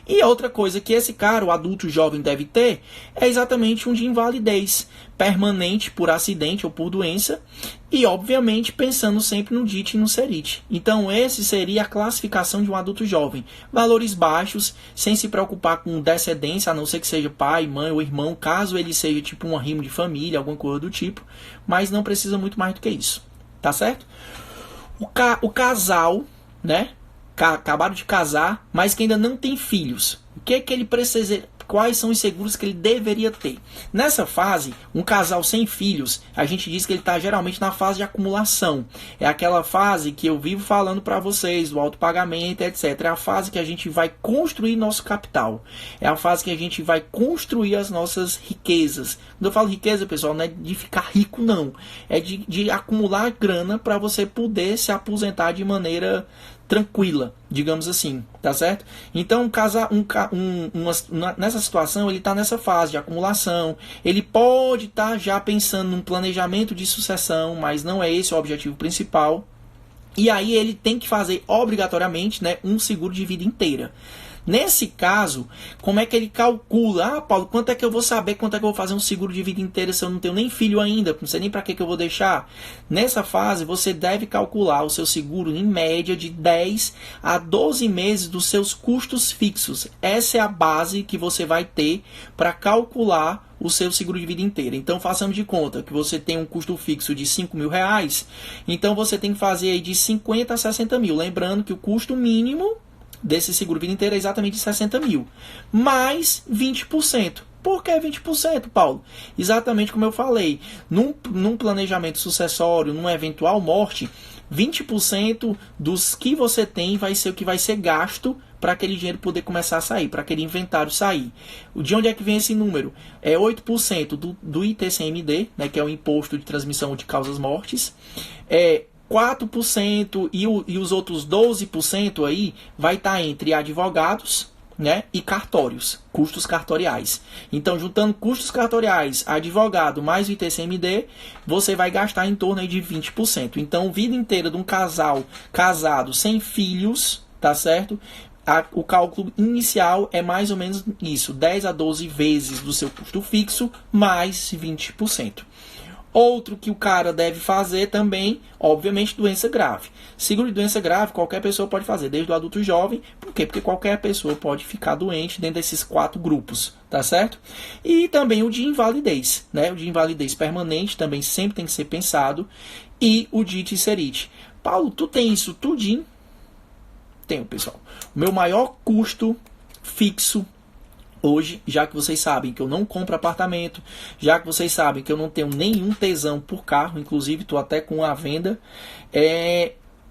E outra coisa que esse cara, o adulto jovem, deve ter é exatamente um de invalidez permanente por acidente ou por doença. E, obviamente, pensando sempre no DIT e no SERIT. Então, esse seria a classificação de um adulto jovem. Valores baixos, sem se preocupar com descendência, a não ser que seja pai, mãe ou irmão, caso ele seja tipo um arrimo de família, alguma coisa do tipo. Mas não precisa muito mais do que isso. Tá certo? O casal, né? Acabaram de casar, mas que ainda não tem filhos. O que é que ele precisa... Quais são os seguros que ele deveria ter? Nessa fase, um casal sem filhos, a gente diz que ele está geralmente na fase de acumulação. É aquela fase que eu vivo falando para vocês, do autopagamento, etc. É a fase que a gente vai construir nosso capital. É a fase que a gente vai construir as nossas riquezas. Quando eu falo riqueza, pessoal, não é de ficar rico, não. É de acumular grana para você poder se aposentar de maneira tranquila, digamos assim, tá certo? Então, nessa situação, ele está nessa fase de acumulação, ele pode estar já pensando num planejamento de sucessão, mas não é esse o objetivo principal, e aí ele tem que fazer obrigatoriamente, né, um seguro de vida inteira. Nesse caso, como é que ele calcula? Ah, Paulo, quanto é que eu vou saber quanto é que eu vou fazer um seguro de vida inteira se eu não tenho nem filho ainda? Não sei nem para que eu vou deixar. Nessa fase, você deve calcular o seu seguro em média de 10 a 12 meses dos seus custos fixos. Essa é a base que você vai ter para calcular o seu seguro de vida inteira. Então, façamos de conta que você tem um custo fixo de R$5.000, então você tem que fazer aí de 50 a 60 mil. Lembrando que o custo mínimo desse seguro vida inteira é exatamente 60 mil, mais 20%. Por que 20%, Paulo? Exatamente como eu falei, num planejamento sucessório, numa eventual morte, 20% dos que você tem vai ser o que vai ser gasto para aquele dinheiro poder começar a sair, para aquele inventário sair. De onde é que vem esse número? É 8% do ITCMD, né, que é o Imposto de Transmissão de Causas Mortes, 4% e os outros 12% aí vai estar entre advogados, né, e cartórios, custos cartoriais. Então, juntando custos cartoriais, advogado mais o ITCMD, você vai gastar em torno aí de 20%. Então, vida inteira de um casal casado sem filhos, tá certo? O cálculo inicial é mais ou menos isso, 10 a 12 vezes do seu custo fixo mais 20%. Outro que o cara deve fazer também, obviamente, doença grave. Seguro de doença grave, qualquer pessoa pode fazer, desde o adulto jovem. Por quê? Porque qualquer pessoa pode ficar doente dentro desses 4 grupos, tá certo? E também o de invalidez, né? O de invalidez permanente também sempre tem que ser pensado. E o DIT e SERIT. Paulo, tu tem isso tudinho? Tenho, pessoal. O meu maior custo fixo hoje, já que vocês sabem que eu não compro apartamento, já que vocês sabem que eu não tenho nenhum tesão por carro, inclusive estou até com a venda,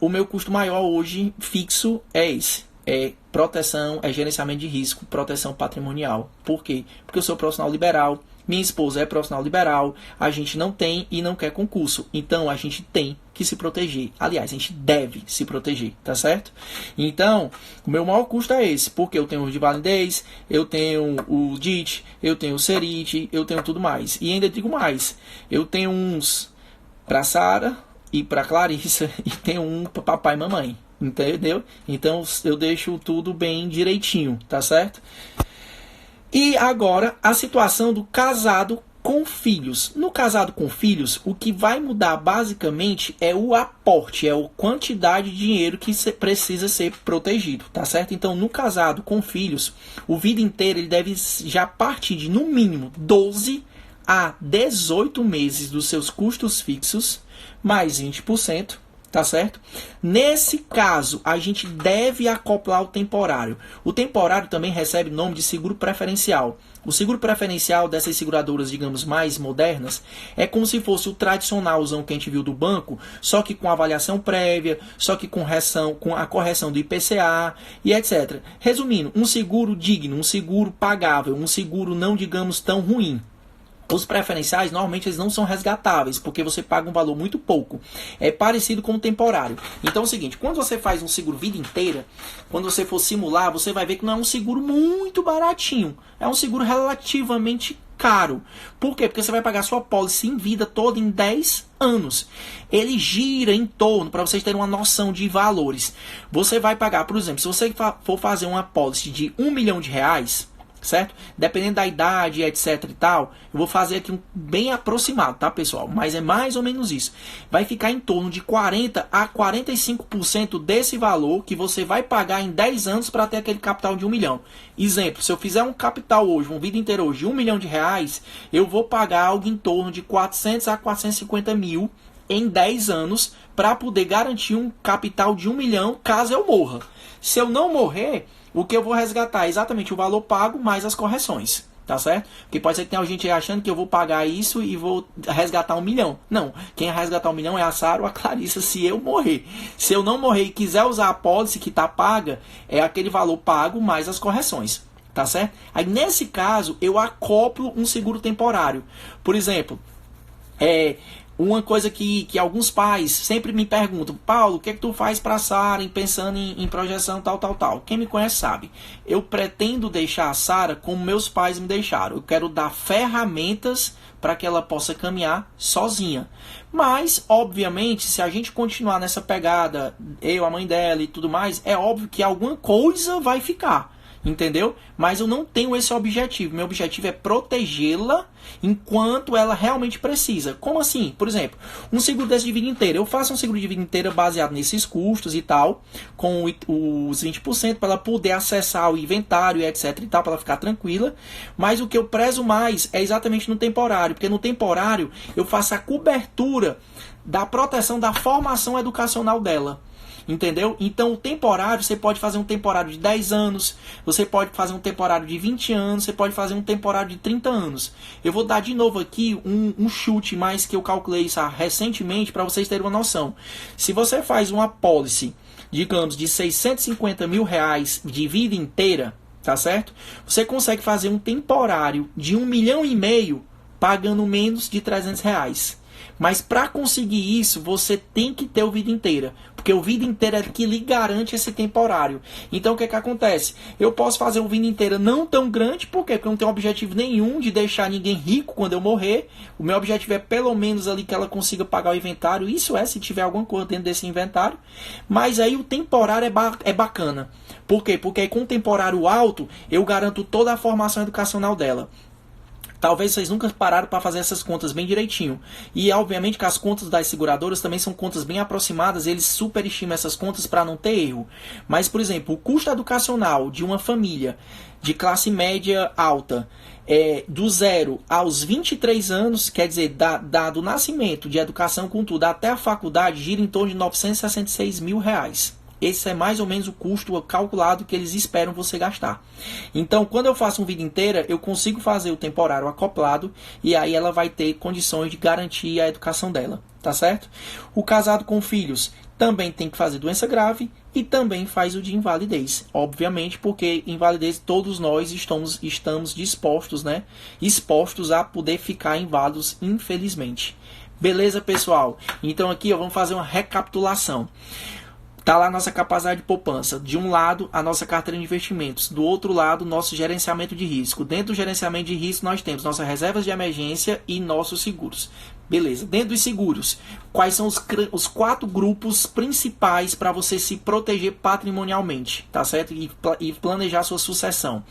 o meu custo maior hoje fixo é esse. É proteção, é gerenciamento de risco, proteção patrimonial. Por quê? Porque eu sou profissional liberal, minha esposa é profissional liberal, a gente não tem e não quer concurso. Então, a gente tem que se proteger. Aliás, a gente deve se proteger, tá certo? Então, o meu maior custo é esse, porque eu tenho o de validez, eu tenho o DIT, eu tenho o SERIT, eu tenho tudo mais. E ainda digo mais, eu tenho uns para Sara e para Clarissa e tenho um para papai e mamãe, entendeu? Então, eu deixo tudo bem direitinho, tá certo? E agora, a situação do casado com filhos. No casado com filhos, o que vai mudar basicamente é o aporte, é a quantidade de dinheiro que precisa ser protegido, tá certo? Então, no casado com filhos, o vida inteira ele deve já partir de, no mínimo, 12 a 18 meses dos seus custos fixos, mais 20%. Tá certo? Nesse caso, a gente deve acoplar o temporário. O temporário também recebe o nome de seguro preferencial. O seguro preferencial dessas seguradoras, digamos, mais modernas, é como se fosse o tradicionalzão que a gente viu do banco, só que com avaliação prévia, só que com a correção do IPCA e etc. Resumindo, um seguro digno, um seguro pagável, um seguro não, digamos, tão ruim. Os preferenciais, normalmente, eles não são resgatáveis, porque você paga um valor muito pouco. É parecido com o temporário. Então é o seguinte, quando você faz um seguro vida inteira, quando você for simular, você vai ver que não é um seguro muito baratinho. É um seguro relativamente caro. Por quê? Porque você vai pagar sua pólice em vida toda em 10 anos. Ele gira em torno, para vocês terem uma noção de valores. Você vai pagar, por exemplo, se você for fazer uma pólice de R$1 milhão, certo? Dependendo da idade, etc e tal, eu vou fazer aqui um bem aproximado, tá, pessoal? Mas é mais ou menos isso. Vai ficar em torno de 40 a 45% desse valor que você vai pagar em 10 anos para ter aquele capital de 1 milhão. Exemplo, se eu fizer um capital hoje, uma vida inteira hoje, de 1 milhão de reais, eu vou pagar algo em torno de 400 a 450 mil em 10 anos para poder garantir um capital de 1 milhão caso eu morra. Se eu não morrer, o que eu vou resgatar é exatamente o valor pago mais as correções, tá certo? Porque pode ser que tenha gente achando que eu vou pagar isso e vou resgatar 1 milhão. Não, quem resgatar 1 milhão é a Sara ou a Clarissa se eu morrer. Se eu não morrer e quiser usar a pólice que está paga, é aquele valor pago mais as correções, tá certo? Aí nesse caso, eu acoplo um seguro temporário. Por exemplo, uma coisa que alguns pais sempre me perguntam: Paulo, o que é que tu faz para a Sara pensando em projeção tal? Quem me conhece sabe. Eu pretendo deixar a Sara como meus pais me deixaram. Eu quero dar ferramentas para que ela possa caminhar sozinha. Mas, obviamente, se a gente continuar nessa pegada, eu, a mãe dela e tudo mais, é óbvio que alguma coisa vai ficar. Entendeu? Mas eu não tenho esse objetivo. Meu objetivo é protegê-la enquanto ela realmente precisa. Como assim? Por exemplo, um seguro desse de vida inteira. Eu faço um seguro de vida inteira baseado nesses custos e tal, com os 20% para ela poder acessar o inventário e etc e tal, para ela ficar tranquila. Mas o que eu prezo mais é exatamente no temporário, porque no temporário eu faço a cobertura da proteção da formação educacional dela. Entendeu? Então o temporário, você pode fazer um temporário de 10 anos, você pode fazer um temporário de 20 anos, você pode fazer um temporário de 30 anos. Eu vou dar de novo aqui um chute mais que eu calculei isso recentemente para vocês terem uma noção. Se você faz uma apólice, digamos, de 650 mil reais de vida inteira, tá certo? Você consegue fazer um temporário de 1,5 milhão pagando menos de 300 reais. Mas para conseguir isso, você tem que ter o vida inteira. Porque o vida inteira é que lhe garante esse temporário. Então o que acontece? Eu posso fazer um vida inteira não tão grande, por quê? Porque eu não tenho objetivo nenhum de deixar ninguém rico quando eu morrer. O meu objetivo é pelo menos ali que ela consiga pagar o inventário. Isso se tiver alguma coisa dentro desse inventário. Mas aí o temporário é bacana. Por quê? Porque aí com o temporário alto, eu garanto toda a formação educacional dela. Talvez vocês nunca pararam para fazer essas contas bem direitinho. E obviamente que as contas das seguradoras também são contas bem aproximadas, eles superestimam essas contas para não ter erro. Mas, por exemplo, o custo educacional de uma família de classe média alta, do 0 aos 23 anos, quer dizer, do nascimento de educação com tudo até a faculdade, gira em torno de 966 mil reais. Esse é mais ou menos o custo calculado que eles esperam você gastar. Então, quando eu faço uma vida inteira, eu consigo fazer o temporário acoplado e aí ela vai ter condições de garantir a educação dela, tá certo? O casado com filhos também tem que fazer doença grave e também faz o de invalidez. Obviamente, porque invalidez todos nós estamos dispostos, né? Expostos a poder ficar inválidos, infelizmente. Beleza, pessoal? Então aqui vamos fazer uma recapitulação. Está lá a nossa capacidade de poupança. De um lado, a nossa carteira de investimentos. Do outro lado, nosso gerenciamento de risco. Dentro do gerenciamento de risco, nós temos nossas reservas de emergência e nossos seguros. Beleza. Dentro dos seguros, quais são os 4 grupos principais para você se proteger patrimonialmente, tá certo? E planejar sua sucessão.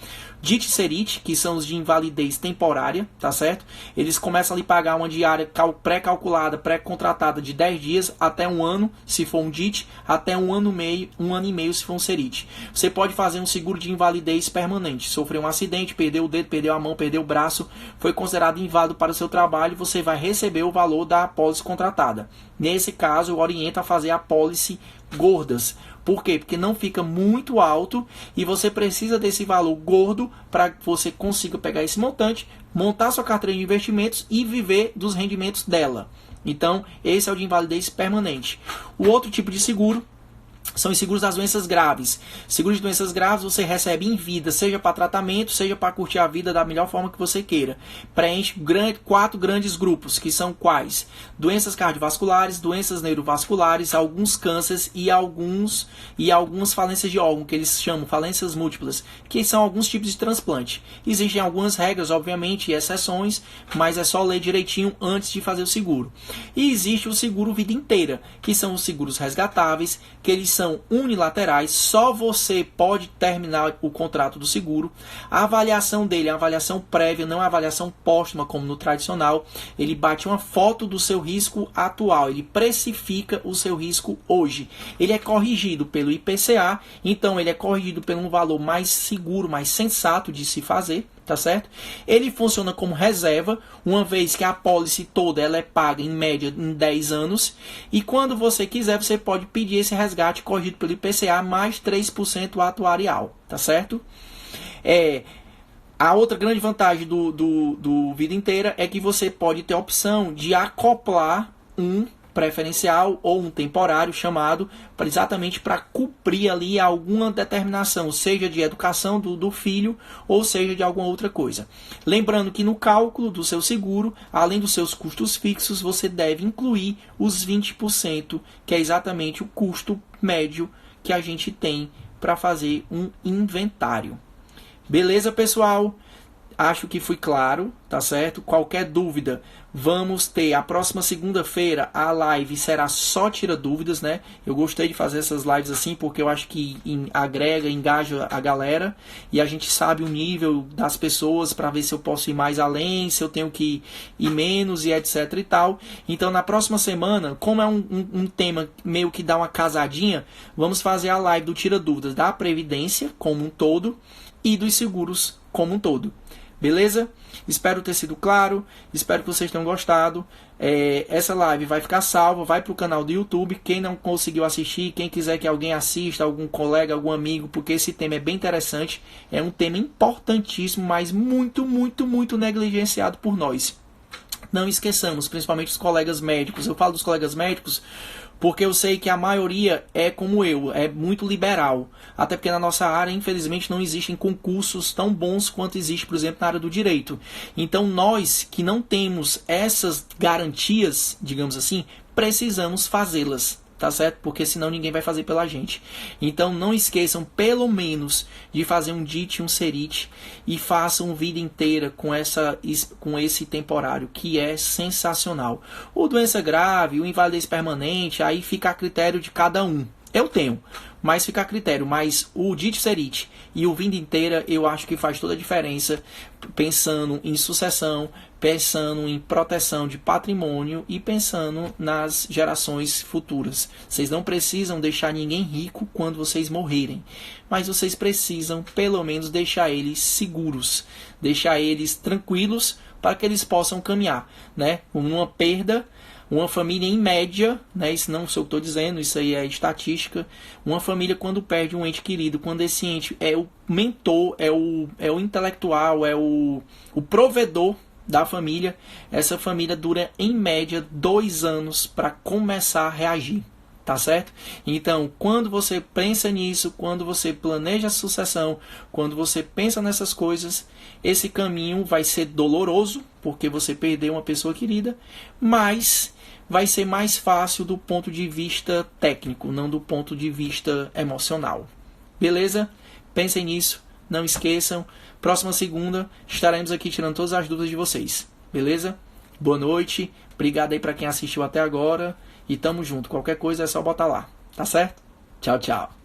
DIT e SERIT, que são os de invalidez temporária, tá certo? Eles começam a lhe pagar uma diária pré-calculada, pré-contratada de 10 dias até 1 ano, se for um DIT, até 1 ano e meio, se for um SERIT. Você pode fazer um seguro de invalidez permanente. Sofreu um acidente, perdeu o dedo, perdeu a mão, perdeu o braço, foi considerado inválido para o seu trabalho, você vai receber o valor da apólice contratada. Nesse caso, eu oriento a fazer apólice gordas. Por quê? Porque não fica muito alto e você precisa desse valor gordo para que você consiga pegar esse montante, montar sua carteira de investimentos e viver dos rendimentos dela. Então, esse é o de invalidez permanente. O outro tipo de seguro são os seguros das doenças graves. Seguros de doenças graves você recebe em vida, seja para tratamento, seja para curtir a vida da melhor forma que você queira. Preenche 4 grandes grupos, que são quais? Doenças cardiovasculares, doenças neurovasculares, alguns cânceres e algumas falências de órgão, que eles chamam falências múltiplas, que são alguns tipos de transplante. Existem algumas regras, obviamente, e exceções, mas é só ler direitinho antes de fazer o seguro. E existe o seguro vida inteira, que são os seguros resgatáveis, que eles são unilaterais, só você pode terminar o contrato do seguro. A avaliação dele é uma avaliação prévia, não é uma avaliação póstuma como no tradicional. Ele bate uma foto do seu risco atual, ele precifica o seu risco hoje. Ele é corrigido pelo IPCA, então ele é corrigido por um valor mais seguro, mais sensato de se fazer, tá certo? Ele funciona como reserva, uma vez que a pólice toda ela é paga em média em 10 anos, e quando você quiser, você pode pedir esse resgate corrigido pelo IPCA mais 3% atuarial, tá certo? A outra grande vantagem do Vida Inteira é que você pode ter a opção de acoplar um preferencial ou um temporário chamado exatamente para cumprir ali alguma determinação, seja de educação do filho ou seja de alguma outra coisa. Lembrando que no cálculo do seu seguro, além dos seus custos fixos, você deve incluir os 20%, que é exatamente o custo médio que a gente tem para fazer um inventário. Beleza, pessoal? Acho que fui claro, tá certo? Qualquer dúvida, vamos ter a próxima segunda-feira, a live será só tira dúvidas, né? Eu gostei de fazer essas lives assim porque eu acho que agrega, engaja a galera e a gente sabe o nível das pessoas para ver se eu posso ir mais além, se eu tenho que ir menos e etc e tal. Então na próxima semana, como é um tema meio que dá uma casadinha, vamos fazer a live do tira dúvidas da Previdência como um todo e dos seguros como um todo. Beleza? Espero ter sido claro, espero que vocês tenham gostado. Essa live vai ficar salva, vai para o canal do YouTube. Quem não conseguiu assistir, quem quiser que alguém assista, algum colega, algum amigo, porque esse tema é bem interessante. É um tema importantíssimo, mas muito, muito, muito negligenciado por nós. Não esqueçamos, principalmente os colegas médicos. Eu falo dos colegas médicos porque eu sei que a maioria é como eu, é muito liberal. Até porque na nossa área, infelizmente, não existem concursos tão bons quanto existe, por exemplo, na área do direito. Então nós que não temos essas garantias, digamos assim, precisamos fazê-las. Tá certo? Porque senão ninguém vai fazer pela gente. Então não esqueçam pelo menos de fazer um DIT, um CERIT e façam Vida Inteira com esse temporário que é sensacional. O doença grave, o invalidez permanente, aí fica a critério de cada um. Eu tenho, mas fica a critério. Mas o DIT CERIT e o Vida Inteira eu acho que faz toda a diferença, pensando em sucessão, pensando em proteção de patrimônio e pensando nas gerações futuras. Vocês não precisam deixar ninguém rico quando vocês morrerem, mas vocês precisam pelo menos deixar eles seguros, deixar eles tranquilos para que eles possam caminhar, né? Uma perda, uma família em média, né? Isso não sou eu que estou dizendo, isso aí é estatística. Uma família quando perde um ente querido, quando esse ente é o mentor, é o intelectual, é o provedor da família, essa família dura em média 2 anos para começar a reagir, tá certo? Então, quando você pensa nisso, quando você planeja a sucessão, quando você pensa nessas coisas, esse caminho vai ser doloroso, porque você perdeu uma pessoa querida, mas vai ser mais fácil do ponto de vista técnico, não do ponto de vista emocional. Beleza? Pensem nisso, não esqueçam. Próxima segunda estaremos aqui tirando todas as dúvidas de vocês. Beleza? Boa noite. Obrigado aí para quem assistiu até agora. E tamo junto. Qualquer coisa é só botar lá. Tá certo? Tchau, tchau.